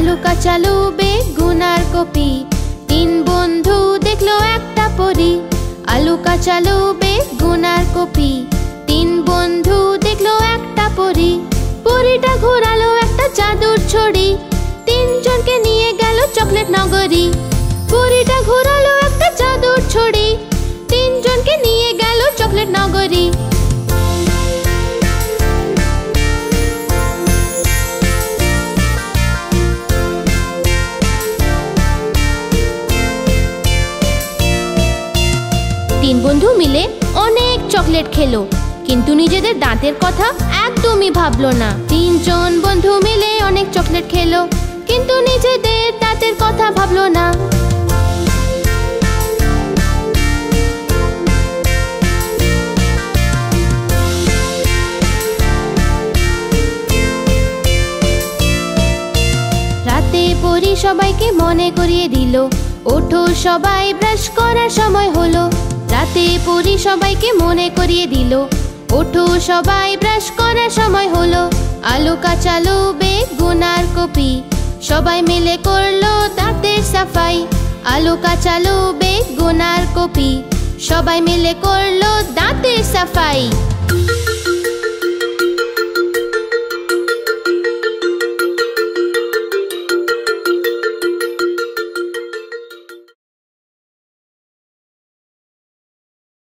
আলু কাঁচালু বেগুন আর কপি, তিন বন্ধু দেখলো একটা পরী। আলু কাঁচালু বেগুন আর কপি, তিন বন্ধু দেখলো একটা পরী। পরীটা ঘোরালো একটা জাদুর ছড়ি, তিনজনকে নিয়ে গেল চকলেট নগরী। পরীটা ঘোরালো একটা জাদুর ছড়ি, তিনজনকে নিয়ে গেল চকলেট নগরী। তিন বন্ধু মিলে অনেক চকলেট খেলো, কিন্তু নিজেদের দাঁতের কথা একদমই ভাবলো না। তিনজন বন্ধু মিলে অনেক চকলেট খেলো, কিন্তু নিজেদের দাঁতের কথা ভাবলো না। রাতে পরী সবাইকে মনে করিয়ে দিল, ওঠো সবাই ব্রাশ করার সময় হলো। রাতে পরী সবাইকে মনে করিয়ে দিল, ওঠো সবাই ব্রাশ করার সময় হলো। আলু কাঁচালু বেগুন আর কপি, সবাই মিলে করলো দাঁতের সাফাই। আলু কাঁচালু বেগুন আর কপি, সবাই মিলে করলো দাঁতের সাফাই।